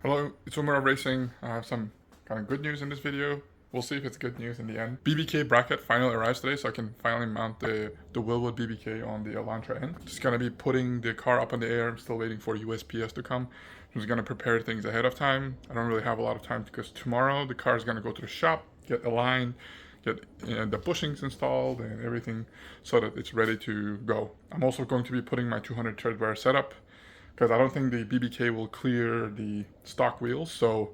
Hello, it's Wilwood Racing. I have some kind of good news in this video. We'll see if it's good news in the end. BBK bracket finally arrives today, so I can finally mount the Wilwood BBK on the Elantra N. Just gonna be putting the car up in the air. I'm still waiting for USPS to come. I'm just gonna prepare things ahead of time. I don't really have a lot of time because tomorrow the car is gonna go to the shop, get aligned, get the bushings installed and everything so that it's ready to go. I'm also going to be putting my 200 tread wear setup, because I don't think the BBK will clear the stock wheels. So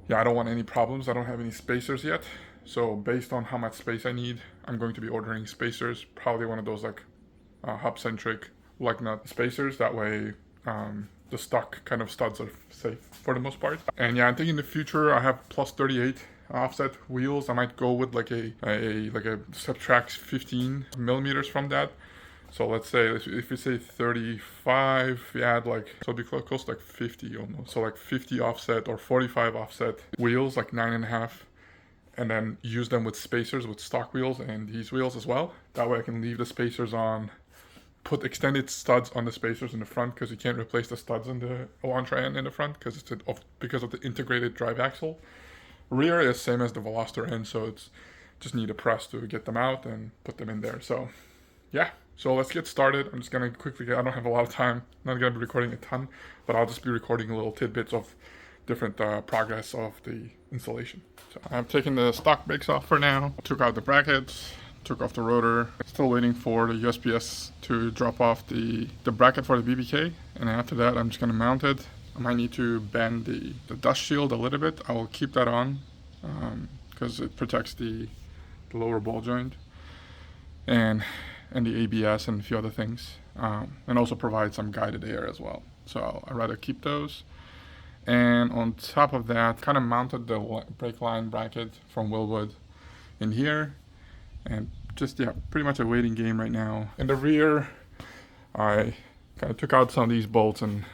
yeah, I don't want any problems. I don't have any spacers yet. So based on how much space I need, I'm going to be ordering spacers, probably one of those like hub-centric lug nut spacers. That way the stock kind of studs are safe for the most part. And yeah, I think in the future I have plus 38 offset wheels. I might go with like a subtract 15 millimeters from that. So let's say, if we say 35, we add like, so it'll be close to like 50 almost. So like 50 offset or 45 offset wheels, like 9.5, and then use them with spacers, with stock wheels and these wheels as well. That way I can leave the spacers on, put extended studs on the spacers in the front, because you can't replace the studs in the Elantra N in the front because because of the integrated drive axle. Rear is same as the Veloster N, so it's just need a press to get them out and put them in there. So yeah, so let's get started. I'm just gonna quickly, I don't have a lot of time, I'm not gonna be recording a ton, but I'll just be recording little tidbits of different progress of the installation. So I've taken the stock brakes off for now, took out the brackets, took off the rotor, still waiting for the USPS to drop off the bracket for the BBK, and after that I'm just gonna mount it. I might need to bend the dust shield a little bit. I will keep that on because it protects the lower ball joint and the ABS and a few other things, and also provide some guided air as well. So I'd rather keep those. And on top of that, kind of mounted the brake line bracket from Wilwood in here, and just, yeah, pretty much a waiting game right now. In the rear, I kind of took out some of these bolts and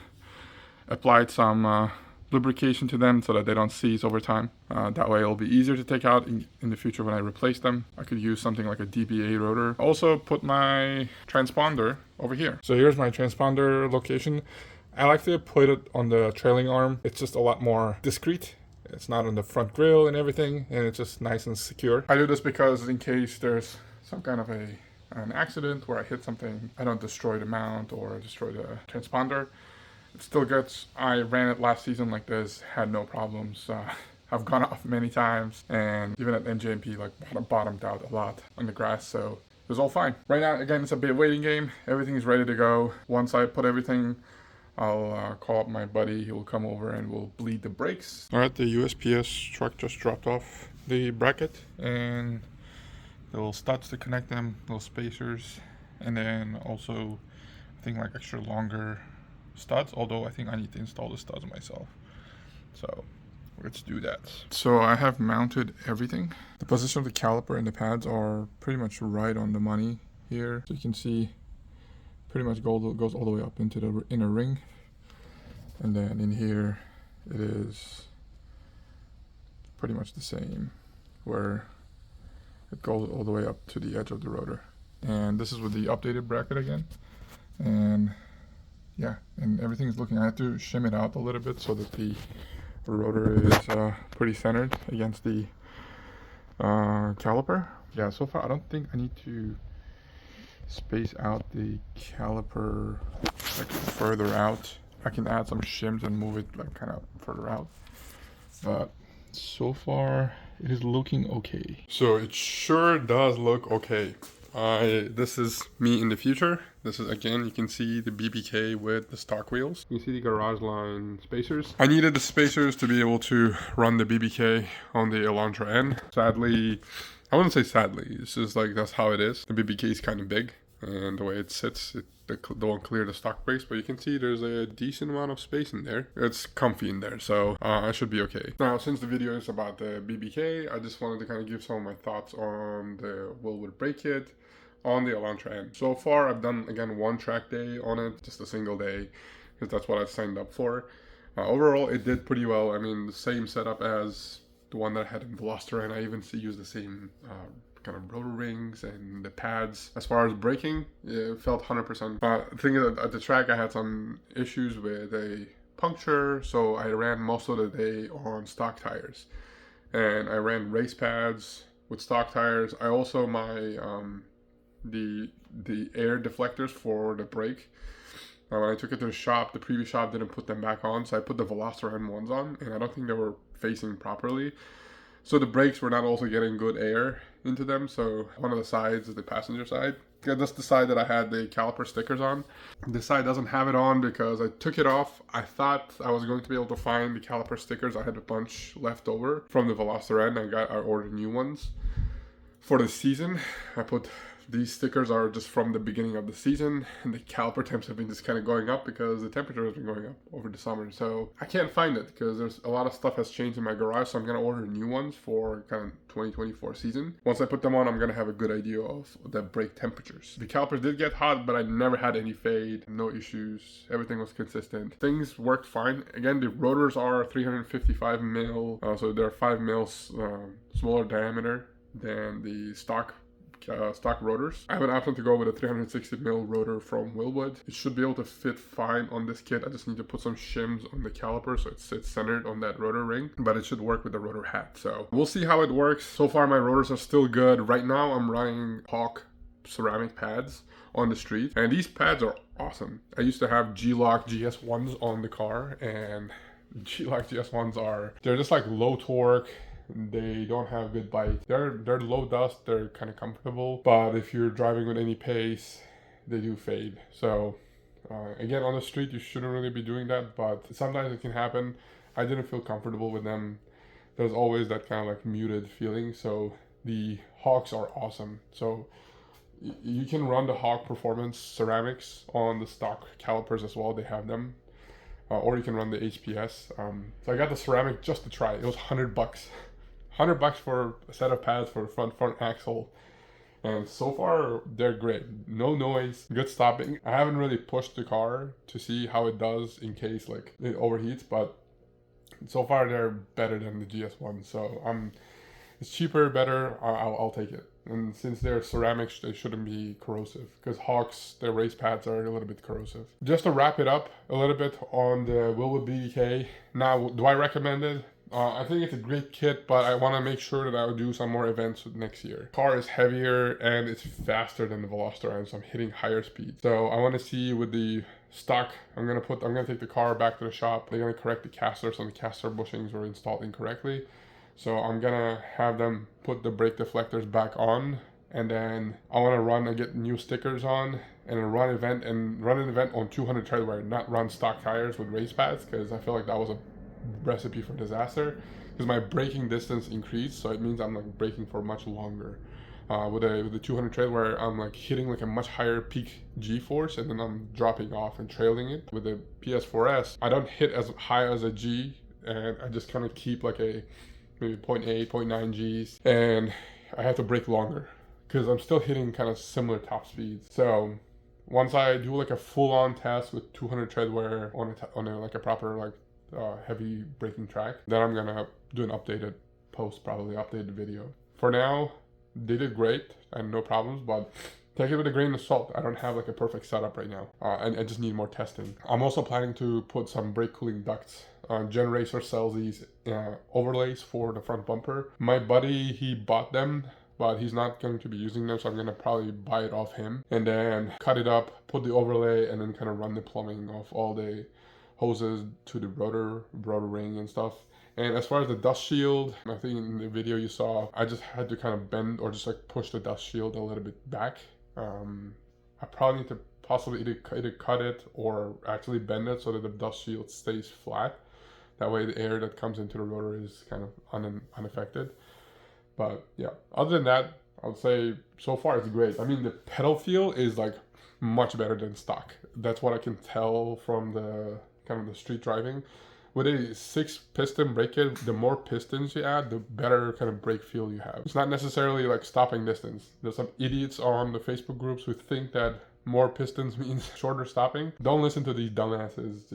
applied some lubrication to them so that they don't seize over time. That way it'll be easier to take out in the future when I replace them. I could use something like a DBA rotor. Also put my transponder over here. So here's my transponder location. I like to put it on the trailing arm. It's just a lot more discreet. It's not on the front grille and everything, and it's just nice and secure. I do this because in case there's some kind of an accident where I hit something, I don't destroy the mount or destroy the transponder. It still gets, I ran it last season like this, had no problems. I've gone off many times, and even at NJMP, like bottomed out a lot on the grass, so it was all fine. Right now, again, it's a bit waiting game. Everything is ready to go. Once I put everything, I'll call up my buddy. He will come over and we'll bleed the brakes. All right, the USPS truck just dropped off the bracket and the little studs to connect them, little spacers, and then also, I think, like extra longer studs, although I think I need to install the studs myself. So let's do that. So I have mounted everything. The position of the caliper and the pads are pretty much right on the money here. So you can see pretty much goes all the way up into the inner ring. And then in here it is pretty much the same, where it goes all the way up to the edge of the rotor. And this is with the updated bracket again. And yeah, and everything's looking, I have to shim it out a little bit so that the rotor is pretty centered against the caliper. Yeah, so far I don't think I need to space out the caliper like further out. I can add some shims and move it like kind of further out, but so far it is looking okay. So it sure does look okay. This is me in the future. This is, again, you can see the BBK with the stock wheels. You see the garage line spacers. I needed the spacers to be able to run the BBK on the Elantra N. Sadly, I wouldn't say sadly, it's just like that's how it is. The BBK is kind of big, and the way it sits, it don't clear the stock brakes, but you can see there's a decent amount of space in there. It's comfy in there, so I should be okay. Now, since the video is about the BBK, I just wanted to kind of give some of my thoughts on the Wilwood brake kit on the Elantra N. So far, I've done, again, one track day on it, just a single day, because that's what I've signed up for. Overall, it did pretty well. I mean, the same setup as the one that I had in Veloster, and I even used the same kind of rotor rings and the pads. As far as braking, it felt 100%. The thing is, at the track I had some issues with a puncture, so I ran most of the day on stock tires. And I ran race pads with stock tires. I also the air deflectors for the brake. When I took it to the shop, the previous shop didn't put them back on, so I put the Veloster N ones on, and I don't think they were facing properly. So the brakes were not also getting good air into them. So one of the sides is the passenger side. Yeah, that's the side that I had the caliper stickers on. This side doesn't have it on because I took it off. I thought I was going to be able to find the caliper stickers. I had a bunch left over from the Veloster N. I ordered new ones for the season. These stickers are just from the beginning of the season, and the caliper temps have been just kind of going up because the temperature has been going up over the summer. So I can't find it because there's a lot of stuff has changed in my garage, so I'm going to order new ones for kind of 2024 season. Once I put them on, I'm going to have a good idea of the brake temperatures. The calipers did get hot, but I never had any fade, no issues. Everything was consistent. Things worked fine. Again, the rotors are 355 mil, so they're 5 mils smaller diameter than the stock rotors. I have an option to go with a 360 mil rotor from Wilwood. It should be able to fit fine on this kit. I just need to put some shims on the caliper so it sits centered on that rotor ring, but it should work with the rotor hat. So we'll see how it works. So far my rotors are still good. Right now I'm running Hawk ceramic pads on the street, and these pads are awesome. I used to have G-Lock GS1s on the car, and G-Lock GS1s they're just like low torque. They don't have good bite. They're low dust, they're kind of comfortable, but if you're driving with any pace, they do fade. So again, on the street you shouldn't really be doing that, but sometimes it can happen. I didn't feel comfortable with them. There's always that kind of like muted feeling. So the Hawks are awesome. So you can run the Hawk Performance ceramics on the stock calipers as well. They have them. Or you can run the HPS. So I got the ceramic just to try. It was $100. $100 for a set of pads for the front axle, and so far they're great. No noise, good stopping. I haven't really pushed the car to see how it does in case like it overheats, but so far they're better than the GS1. So it's cheaper, better. I'll take it. And since they're ceramics, they shouldn't be corrosive, because Hawks, their race pads are a little bit corrosive. Just to wrap it up a little bit on the Wilwood BBK. Now, do I recommend it? I think it's a great kit, but I want to make sure that I'll do some more events next year. The car is heavier and it's faster than the Veloster N, so I'm hitting higher speed. So I want to see with the stock, I'm gonna take the car back to the shop. They're gonna correct the casters, and the caster bushings were installed incorrectly. So I'm gonna have them put the brake deflectors back on, and then I want to run and get new stickers on, and run an event on 200 tread wear, not run stock tires with race pads, because I feel like that was a recipe for disaster, because my braking distance increased, so it means I'm like braking for much longer. With the 200 tread where I'm like hitting like a much higher peak G-force, and then I'm dropping off and trailing it. With the PS4S, I don't hit as high as a G, and I just kind of keep like a maybe 0.8, 0.9 Gs, and I have to brake longer because I'm still hitting kind of similar top speeds. So once I do like a full-on test with 200 tread wear on like a proper like heavy braking track, then I'm gonna do an updated post, probably updated video. For now, they did great and no problems, but take it with a grain of salt. I don't have like a perfect setup right now, and I just need more testing. I'm also planning to put some brake cooling ducts. Gen Racer sells these overlays for the front bumper. My buddy, he bought them, but he's not going to be using them, so I'm gonna probably buy it off him and then cut it up, put the overlay, and then kind of run the plumbing of all the hoses to the rotor ring and stuff. And as far as the dust shield, I think in the video you saw, I just had to kind of bend or just like push the dust shield a little bit back. I probably need to possibly either cut it or actually bend it so that the dust shield stays flat. That way the air that comes into the rotor is kind of unaffected. But yeah, other than that, I would say so far it's great. I mean, the pedal feel is like much better than stock. That's what I can tell from the kind of the street driving. With a 6-piston brake kit, the more pistons you add, the better kind of brake feel you have. It's not necessarily like stopping distance. There's some idiots on the Facebook groups who think that more pistons means shorter stopping. Don't listen to these dumbasses.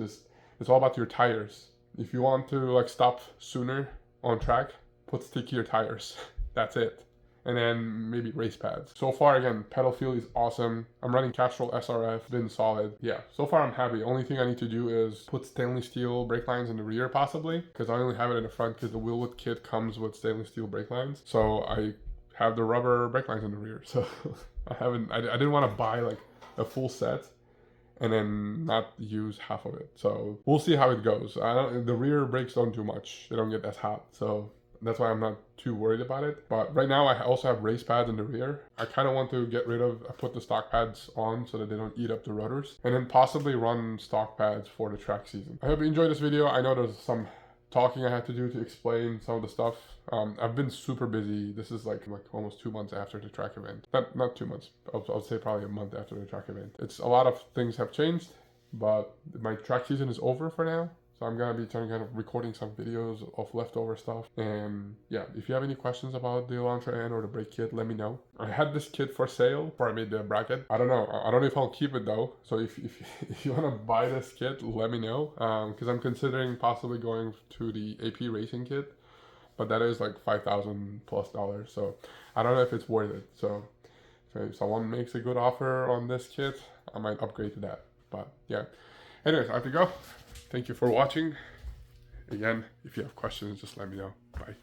It's all about your tires. If you want to like stop sooner on track, put stickier tires. That's it. and then maybe race pads. So far, again, pedal feel is awesome. I'm running Castrol SRF, been solid. Yeah, so far I'm happy. Only thing I need to do is put stainless steel brake lines in the rear possibly, because I only have it in the front because the Wilwood kit comes with stainless steel brake lines. So I have the rubber brake lines in the rear. So I didn't want to buy like a full set and then not use half of it. So we'll see how it goes. The rear brakes don't do much. They don't get as hot. So that's why I'm not too worried about it. But right now I also have race pads in the rear. I kind of want to get rid of, put the stock pads on so that they don't eat up the rotors. And then possibly run stock pads for the track season. I hope you enjoyed this video. I know there's some talking I had to do to explain some of the stuff. I've been super busy. This is like almost 2 months after the track event. Not 2 months. I'll say probably a month after the track event. It's a lot of things have changed, but my track season is over for now. So I'm gonna be kind of recording some videos of leftover stuff. And yeah, if you have any questions about the Elantra N or the brake kit, let me know. I had this kit for sale before I made the bracket. I don't know. I don't know if I'll keep it though. So if you wanna buy this kit, let me know. Because I'm considering possibly going to the AP racing kit, but that is like $5,000 plus. So I don't know if it's worth it. So if someone makes a good offer on this kit, I might upgrade to that. But yeah. Anyways, I have to go. Thank you for watching. Again, if you have questions, just let me know. Bye.